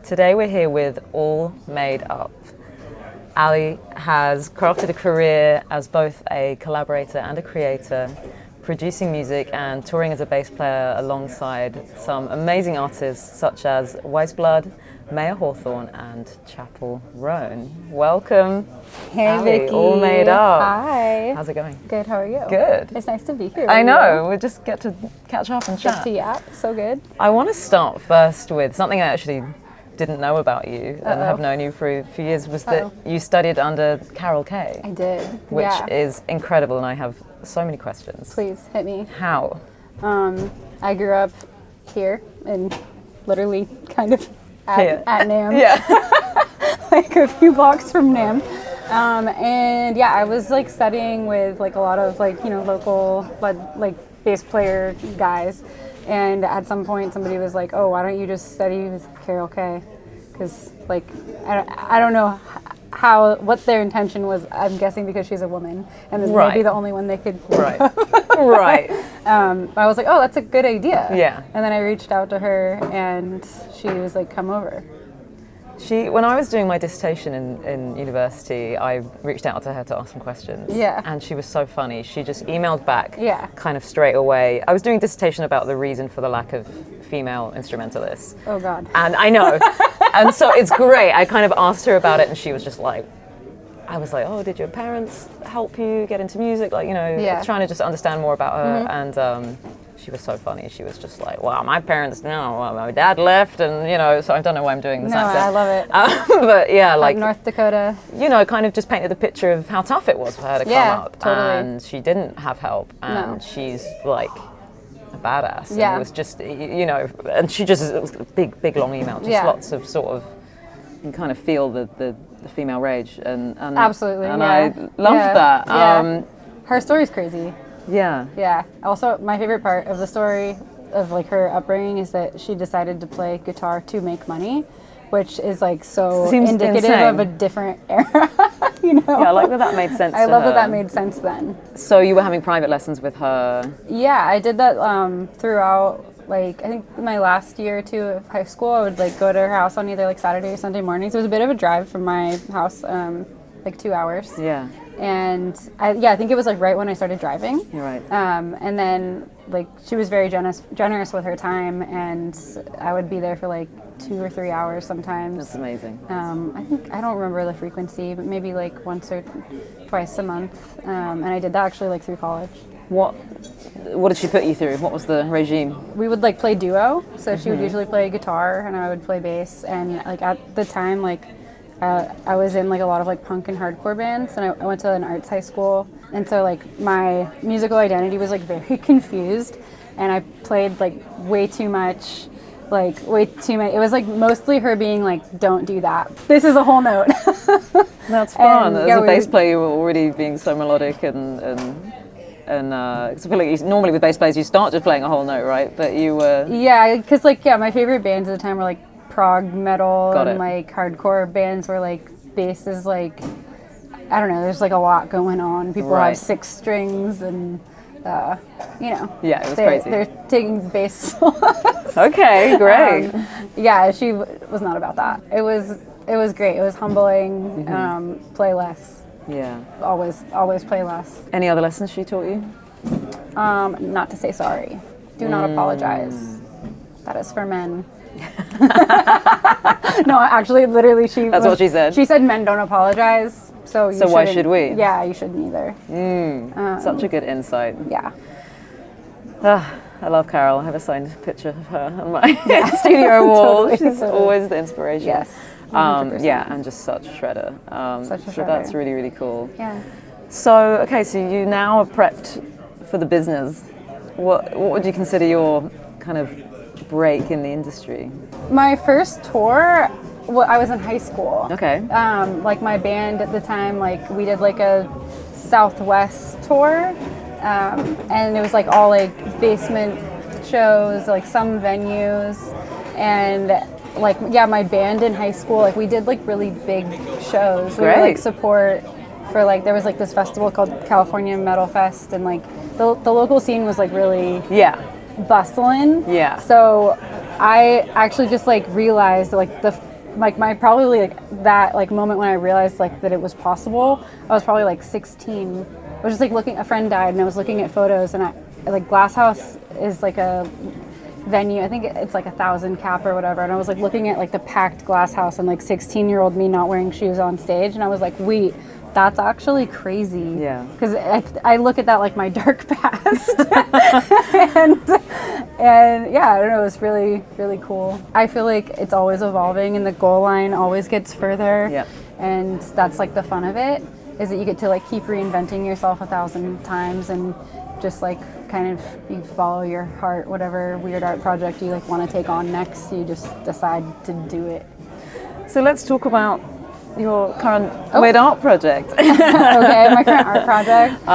Today we're here with All Made Up. Alli has crafted a career as both a collaborator and a creator, producing music and touring as a bass player alongside some amazing artists such as Wiseblood, Maya Hawthorne and Chappell Roan. Welcome. Hey, Alli, Vicky. All Made Up. Hi. How's it going? Good, how are you? Good. It's nice to be here. I know, we just get to catch up and chat. Get to yap, so good. I want to start first with something I actually didn't know about you and have known you for a few years, was that you studied under Carol Kaye. I did. Which is incredible, and I have so many questions. Please, hit me. How? I grew up here, and literally kind of at NAMM. Yeah. Like a few blocks from NAMM. And yeah, I was like studying with like a lot of like, you know, local like bass player guys. And at some point somebody was like, oh, why don't you just study with Carol Kaye? Because like, I don't know what their intention was. I'm guessing because she's a woman and this may be the only one they could Right. Right. I was like, oh, that's a good idea. Yeah. And then I reached out to her and she was like, come over. When I was doing my dissertation in university, I reached out to her to ask some questions. Yeah. And she was so funny. She just emailed back kind of straight away. I was doing a dissertation about the reason for the lack of female instrumentalists. Oh, God. And I know. And so it's great. I kind of asked her about it and she was just like, I was like, oh, did your parents help you get into music? Like, you know, trying to just understand more about her. And she was so funny. She was just like, well, my parents, my dad left, and, you know, so I don't know why I'm doing this accent. I love it. But yeah, like North Dakota. You know, kind of just painted the picture of how tough it was for her to come up. Totally. And she didn't have help. And she's like a badass. And it was just, you know, and she just, it was a big, long email. Just lots of sort of, you can kind of feel the female rage. And Absolutely. And I loved that. Yeah. Her story's crazy. Yeah. Yeah. Also, my favorite part of the story of like her upbringing is that she decided to play guitar to make money, which is like so indicative of a different era. You know? Yeah, I like that made sense. I love that made sense then. So you were having private lessons with her? Yeah, I did that throughout. Like I think my last year or two of high school, I would like go to her house on either like Saturday or Sunday mornings. It was a bit of a drive from my house, like 2 hours. Yeah. And I think it was like right when I started driving. You're right. And then like she was very generous with her time, and I would be there for like 2 or 3 hours sometimes. That's amazing. I don't remember the frequency, but maybe like once or twice a month. And I did that actually like through college. What did she put you through? What was the regime? We would like play duo. So she would usually play guitar and I would play bass. And like at the time, like I was in like a lot of like punk and hardcore bands, and I went to an arts high school, and so like my musical identity was like very confused, and I played like way too much. It was like mostly her being like, don't do that. This is a whole note. That's fun. As a bass player, you were already being so melodic and I feel like normally with bass players you start just playing a whole note, right? But you were... Yeah, because like, my favorite bands at the time were like prog metal and like hardcore bands where like bass is like, I don't know, there's like a lot going on. People have 6 strings and you know. Yeah, it was crazy. They're taking bass. Okay, great. Yeah, she was not about that. It was great. It was humbling. Play less. Yeah. Always play less. Any other lessons she taught you? Not to say sorry. Do not apologize. That is for men. No, actually, literally, That's what she said. She said men don't apologize, so why should we? Yeah, you shouldn't either. Such a good insight. Yeah. I love Carol. I have a signed picture of her on my studio wall. Totally, She's always the inspiration. Yes. And just such a shredder. Such a shredder. So that's really, really cool. Yeah. So, okay, so you now are prepped for the business. What would you consider your kind of break in the industry? My first tour, I was in high school. Okay. Like my band at the time, like we did like a Southwest tour, and it was like all like basement shows, like some venues, and like my band in high school, like we did like really big shows. Great. We would like support for like there was like this festival called California Metal Fest, and like the local scene was like really bustling. Yeah. So I actually just like realized like the like my probably like that like moment when I realized like that it was possible. I was probably like 16. I was just like looking. A friend died, and I was looking at photos, and I like Glass House is like a venue. I think it's like 1,000 cap or whatever. And I was like looking at like the packed Glass House and like 16-year-old me not wearing shoes on stage, and I was like, wait, that's actually crazy. Yeah. Because I look at that like my dark past, and yeah, I don't know. It's really really cool. I feel like it's always evolving, and the goal line always gets further. Yeah. And that's like the fun of it, is that you get to like keep reinventing yourself 1,000 times, and just like kind of you follow your heart, whatever weird art project you like want to take on next, you just decide to do it. So let's talk about your current weird art project. Okay, my current art project.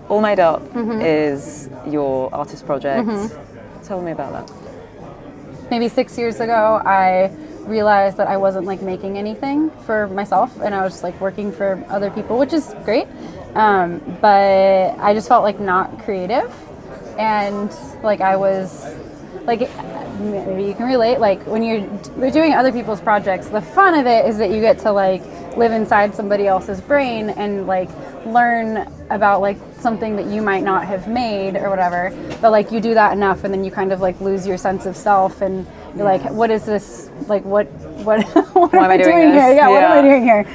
All Made Up is your artist project. Tell me about that. Maybe 6 years ago, I realized that I wasn't like making anything for myself, and I was just like working for other people, which is great. But I just felt like not creative, and like I was like, maybe you can relate, like when you're doing other people's projects, the fun of it is that you get to like live inside somebody else's brain and like learn about like something that you might not have made or whatever, but like you do that enough and then you kind of like lose your sense of self, and you're like, what is this, like what what am I doing here? Yeah, what am I doing here?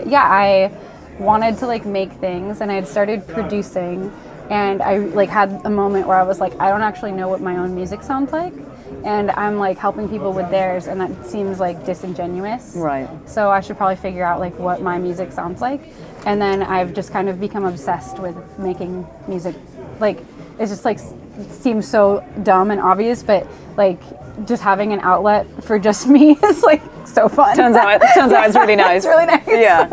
Yeah, I wanted to like make things, and I had started producing, and I like had a moment where I was like, I don't actually know what my own music sounds like, and I'm like helping people with theirs, and that seems like disingenuous. Right. So I should probably figure out like what my music sounds like. And then I've just kind of become obsessed with making music. Like, it's just like, it seems so dumb and obvious, but like just having an outlet for just me is like so fun. Turns out it's really nice. It's really nice. Yeah.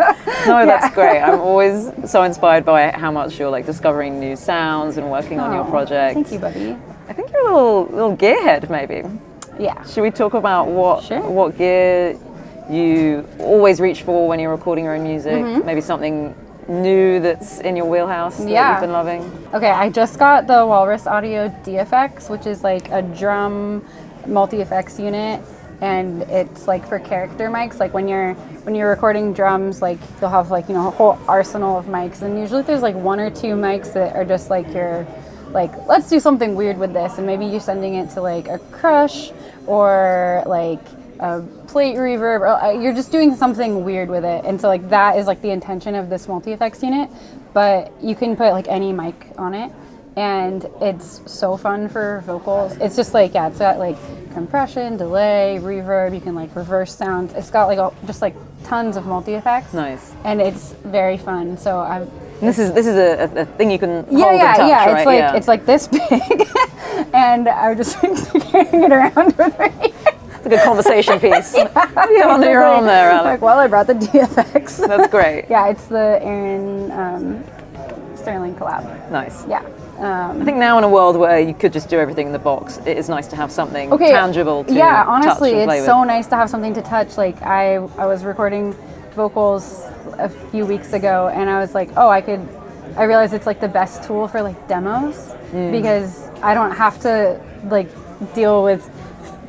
No, that's great. I'm always so inspired by how much you're like discovering new sounds and working on your project. Thank you, buddy. I think you're a little gearhead, maybe. Yeah. Should we talk about what gear you always reach for when you're recording your own music? Maybe something new that's in your wheelhouse that you've been loving? Okay, I just got the Walrus Audio DFX, which is like a drum multi-effects unit, and it's like for character mics. Like when you're recording drums, like you'll have like, you know, a whole arsenal of mics, and usually there's like one or two mics that are just like your, like, let's do something weird with this, and maybe you're sending it to like a crush or like a plate reverb, or you're just doing something weird with it. And so like that is like the intention of this multi-effects unit, but you can put like any mic on it, and it's so fun for vocals. It's just like, yeah, it's got like compression, delay, reverb, you can like reverse sounds. It's got like just like tons of multi-effects. Nice. And it's very fun. So this is a thing you can hold and touch, right? It's like it's like this big, and I was just carrying it around with me. It's a good conversation piece. You have under your arm there, Alli. Like, well, I brought the DFX. That's great. Yeah, it's the Aaron Sterling collab. Nice. Yeah. I think now in a world where you could just do everything in the box, it is nice to have something tangible to honestly, touch and play it's with. so nice to have something to touch. Like I was recording vocals a few weeks ago, and I was like, I realized it's like the best tool for like demos, because I don't have to like deal with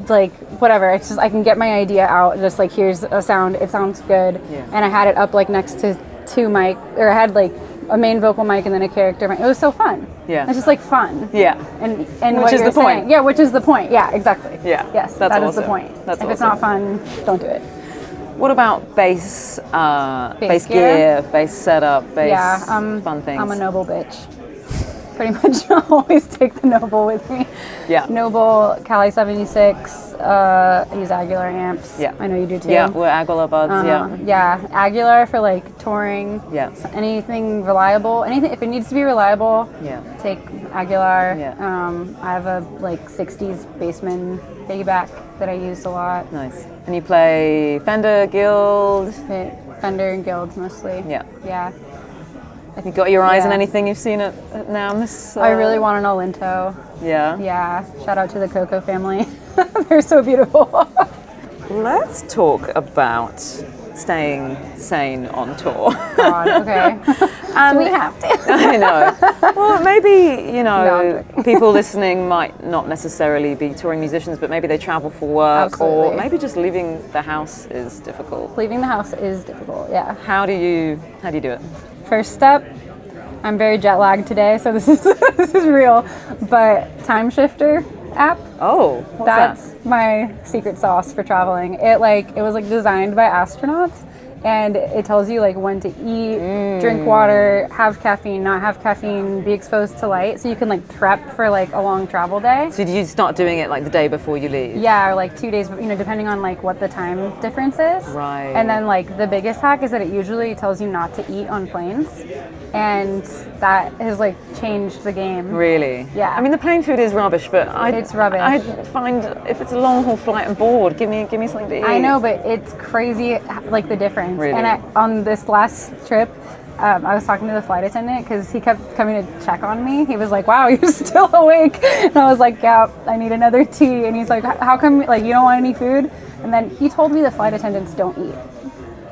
like whatever. It's just I can get my idea out, just like, here's a sound, it sounds good. And I had it up like next to two mic, or I had like a main vocal mic and then a character mic. It was so fun. Yeah. It's just like fun. Yeah. And which what is you're the point. saying. Yeah, which is the point. Yeah, exactly. Yeah. Yes, that's that awesome. is the point. That's if awesome. it's not fun, don't do it. What about bass gear, bass setup, fun things? I'm a Noble bitch. Pretty much always take the Noble with me. Yeah. Noble, Cali 76, I use Aguilar amps. Yeah. I know you do too. Yeah, we're Aguilar buds, Yeah, Aguilar for like touring. Yeah. Anything reliable, if it needs to be reliable, take Aguilar. Yeah. I have a like 60s Bassman piggyback that I use a lot. Nice. And you play Fender, Guild? Fender and Guild mostly. Yeah. Yeah. Have you got your eyes on anything you've seen at NAMM? I really want an Olinto. Yeah? Yeah. Shout out to the Coco family. They're so beautiful. Let's talk about staying sane on tour. God, okay. Do we have to? I know. Well, maybe, you know, No. people listening might not necessarily be touring musicians, but maybe they travel for work, or Absolutely. maybe just leaving the house is difficult. Leaving the house is difficult, yeah. How do you do it? First step, I'm very jet lagged today, so this is this is real. But Time Shifter app, Oh, what's that's that? my secret sauce for traveling. It was like designed by astronauts, and it tells you like when to eat, drink water, have caffeine, not have caffeine, be exposed to light, so you can like prep for like a long travel day. So do you start doing it like the day before you leave? Yeah, or like 2 days, you know, depending on like what the time difference is. Right. And then like the biggest hack is that it usually tells you not to eat on planes, and that has like changed the game. Really? Yeah. I mean, the plane food is rubbish, but It's rubbish. I find if it's a long haul flight and bored, give me something to eat. I know, but it's crazy, like the difference. Really? And on this last trip, I was talking to the flight attendant because he kept coming to check on me. He was like, "Wow, you're still awake," and I was like, "Yeah, I need another tea." And he's like, "How come? Like, you don't want any food?" And then he told me the flight attendants don't eat.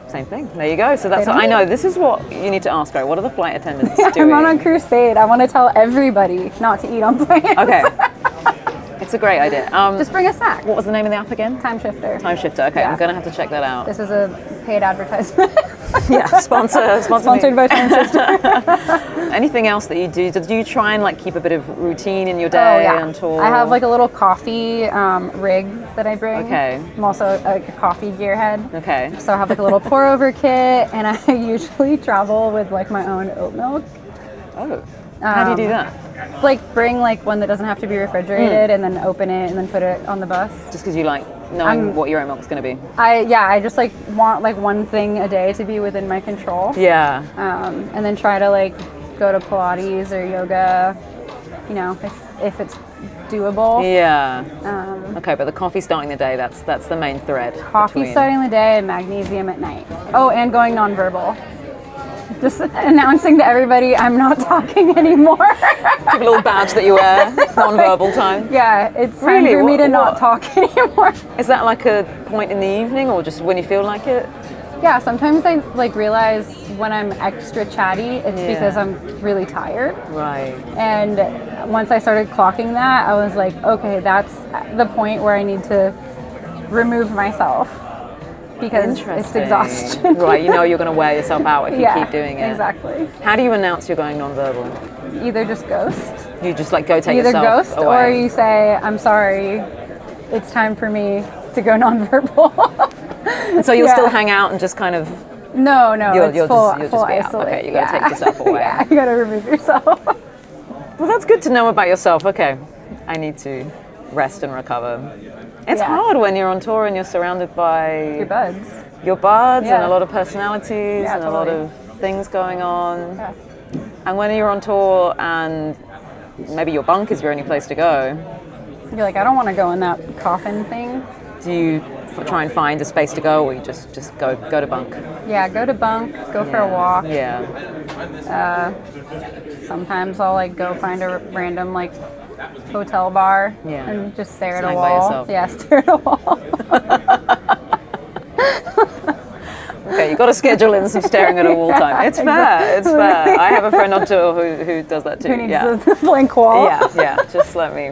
Same thing. There you go. So that's They what I don't know. This is what you need to ask her. What are the flight attendants I'm doing? on a crusade. I want to tell everybody not to eat on planes. Okay. It's a great idea. Just bring a snack. What was the name of the app again? Time Shifter. Time Shifter. Okay, Yeah. I'm gonna have to check that out. This is a paid advertisement. Yeah, sponsored Sponsored me. by Time Shifter. Anything else that you do? Do you try and like keep a bit of routine in your day Oh yeah. on tour? I have like a little coffee rig that I bring. Okay. I'm also a coffee gearhead. Okay. So I have like a little pour over kit, and I usually travel with like my own oat milk. Oh. How do you do that? Like bring like one that doesn't have to be refrigerated, and then open it and then put it on the bus. Just because you like knowing what your own milk's going to be. I just like want like one thing a day to be within my control. Yeah. And then try to like go to Pilates or yoga, you know, if it's doable. Yeah. Um, Okay, but the coffee starting the day, that's the main thread. Coffee between- starting the day and magnesium at night. Oh, and going nonverbal. Just announcing to everybody I'm not talking anymore. Have a little badge that you wear, non-verbal time. Yeah, it's time Really? for me to What- not what? talk anymore. Is that like a point in the evening or just when you feel like it? Yeah, sometimes I like realize when I'm extra chatty, it's Yeah. because I'm really tired. Right. And once I started clocking that, I was like, okay, that's the point where I need to remove myself because it's Interesting. exhaustion. Right, you know you're going to wear yourself out if you Yeah, keep doing it. exactly. How do you announce you're going non-verbal? Either just ghost, You just like go take either yourself ghost, away. or you say, I'm sorry, it's time for me to go nonverbal. And so you'll Yeah. still hang out and just kind of No, it's you'll full, just full be out. isolate. Okay, you gotta take yourself away. Yeah, you gotta remove yourself. Well, that's good to know about yourself. Okay, I need to rest and recover. It's Yeah. hard when you're on tour and you're surrounded by Your buds. your buds and Yeah. a lot of personalities Yeah, and a lot totally. of things going on. Yeah. And when you're on tour and maybe your bunk is your only place to go, You're like, I don't want to go in that coffin thing. do you try and find a space to go, or you just go to bunk? Yeah, go to bunk, go for a walk. Yeah. Sometimes I'll like go find a random like hotel bar Yeah. and just stare at a Hang by wall. yourself. Yeah, stare at a wall. Okay, you got to schedule in some staring at a wall time. It's fair. It's fair. I have a friend on tour who does that too. Who needs Yeah. the blank wall? Yeah. Just let me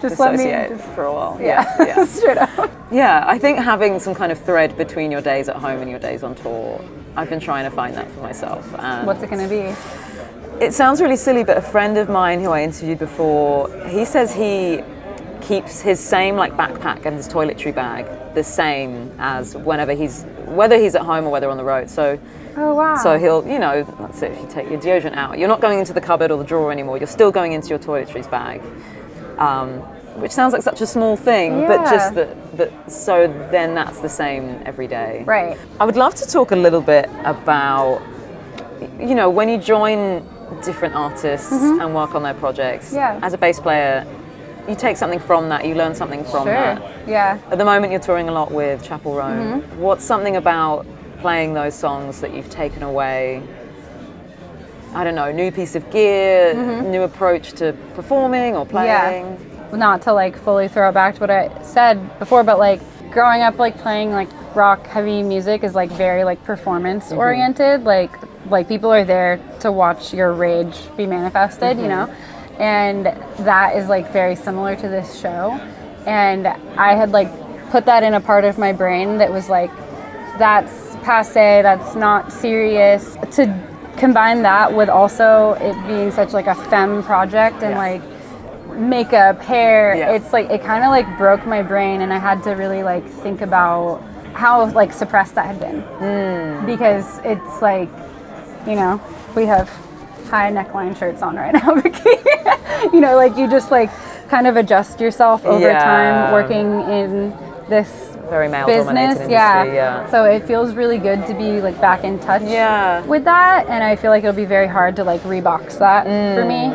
just let me. dissociate Just, for a while. yeah, straight up. Yeah, I think having some kind of thread between your days at home and your days on tour, I've been trying to find that for myself. And What's it gonna be? it sounds really silly, but a friend of mine who I interviewed before, he says he keeps his same like backpack and his toiletry bag the same as whether he's at home or whether on the road. So Oh wow. So he'll, that's it, if you take your deodorant out, you're not going into the cupboard or the drawer anymore, you're still going into your toiletries bag. Which sounds like such a small thing, but just so then that's the same every day. Right. I would love to talk a little bit about, when you join different artists and work on their projects, Yeah. as a bass player, you take something from that, you learn something from Sure. that. Yeah. At the moment, you're touring a lot with Chappell Roan. What's something about playing those songs that you've taken away? I don't know, new piece of gear, new approach to performing or playing? Yeah. Not to like fully throw back to what I said before, but like growing up like playing like rock heavy music is like very like performance oriented. Like people are there to watch your rage be manifested, you know? And that is like very similar to this show. And I had like put that in a part of my brain that was like, that's passe, that's not serious. To combine that with also it being such like a femme project and like makeup, hair, it's like, it kind of like broke my brain, and I had to really like think about how like suppressed that had been. Because it's like, you know, we have high neckline shirts on right now, Vicky. You know, like you just like kind of adjust yourself over time working in this very male business, dominated industry, so it feels really good to be like back in touch with that, and I feel like it'll be very hard to like rebox that for me.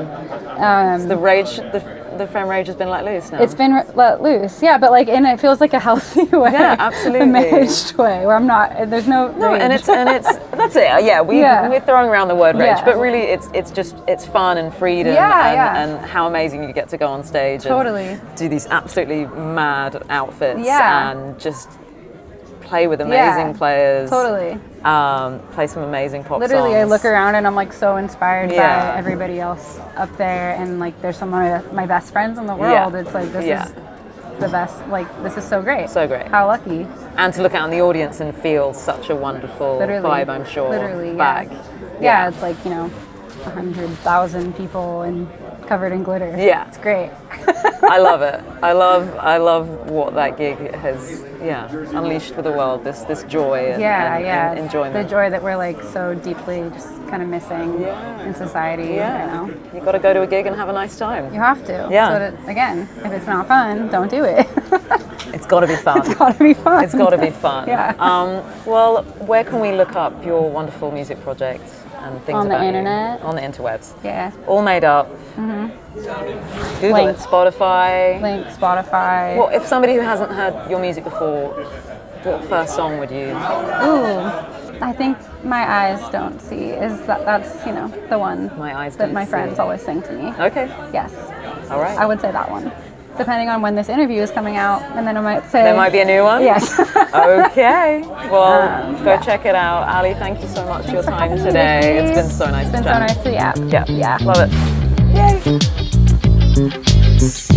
So the rage, the femme rage has been let loose now. It's been let loose, but like, and it feels like a healthy way, absolutely, a managed way where I'm not. There's no rage. and it's that's it. We're throwing around the word rage, but really it's fun and freedom, and how amazing you get to go on stage and do these absolutely mad outfits and just play with amazing players. Play some amazing pop songs. I look around and I'm like so inspired by everybody else up there, and like there's some of my best friends in the world. It's like this is the best, like this is so great. So great. How lucky. And to look out in the audience and feel such a wonderful vibe, I'm sure. Back. Yeah, it's like, you know, 100,000 people and covered in glitter. Yeah. It's great. I love it. I love what that gig has unleashed for the world, this joy and enjoyment. The joy that we're like so deeply just kind of missing in society. You know? You got to go to a gig and have a nice time. You have to. Yeah. So again, if it's not fun, don't do it. It's got to be fun. It's got to be fun. It's got to be fun. Yeah. Well, where can we look up your wonderful music project and things on about the internet? On the interwebs. Yeah. All made up. Google it. Spotify. Link Spotify. Well, if somebody who hasn't heard your music before, what first song would you? Ooh, I think My Eyes Don't See that's you know the one My Eyes that Don't my See. friends always sing to me. Okay. Yes. All right. I would say that one. Depending on when this interview is coming out, and then I might say... There might be a new one? Yes. Okay. Well, go check it out. Allie, thank you so much for your time today. It's been so nice to chat. It's been so nice to Yeah. Love it. Yay.